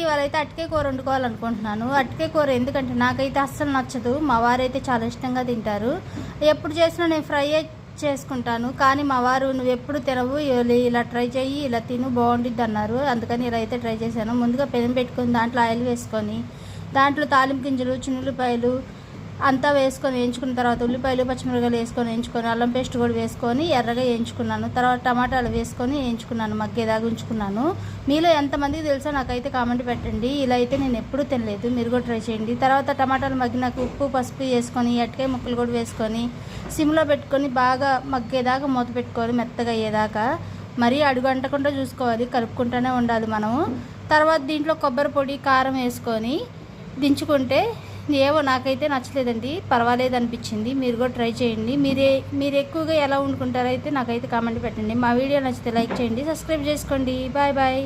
ఇవాళ అయితే అట్టికాయ కూర వండుకోవాలనుకుంటున్నాను. అట్టికాయ కూర ఎందుకంటే నాకైతే అస్సలు నచ్చదు, మా వారైతే చాలా ఇష్టంగా తింటారు. ఎప్పుడు చేసినా నేను ఫ్రై చేసుకుంటాను, కానీ మా వారు నువ్వు ఎప్పుడు తినవు, ఇలా ట్రై చేయి, ఇలా తిను బాగుండిద్ది అన్నారు. అందుకని ఇలా అయితే ట్రై చేశాను. ముందుగా పెనం పెట్టుకొని దాంట్లో ఆయిల్ వేసుకొని దాంట్లో తాలింపు గింజలు, చిన్నుల్లిపాయలు అంతా వేసుకొని వేయించుకున్న తర్వాత ఉల్లిపాయలు పచ్చిమిరపకాయలు వేసుకొని వేయించుకొని అల్లం పేస్ట్ కూడా వేసుకొని ఎర్రగా వేయించుకున్నాను. తర్వాత టమాటాలు వేసుకొని వేయించుకున్నాను, మగ్గేదాకా ఉంచుకున్నాను. మీలో ఎంతమందికి తెలుసో నాకైతే కామెంట్ పెట్టండి. ఇలా అయితే నేను ఎప్పుడూ తినలేదు, మీరు కూడా ట్రై చేయండి. తర్వాత టమాటాలు మగ్గినాక ఉప్పు పసుపు వేసుకొని అట్టికాయ ముక్కలు కూడా వేసుకొని సిమ్లో పెట్టుకొని బాగా మగ్గేదాకా మూత పెట్టుకోవాలి, మెత్తగా అయ్యేదాకా. మరీ అడుగు అంటకుండా చూసుకోవాలి, కలుపుకుంటూనే ఉండాలి మనము. తర్వాత దీంట్లో కొబ్బరి పొడి కారం వేసుకొని దించుకుంటే ఏవో నాకైతే నచ్చలేదండి, పర్వాలేదు అనిపించింది. మీరు కూడా ట్రై చేయండి. మీరు ఎక్కువగా ఎలా వండుకుంటారో అయితే నాకైతే కామెంట్ పెట్టండి. మా వీడియో నచ్చితే లైక్ చేయండి, సబ్స్క్రైబ్ చేసుకోండి. Bye bye.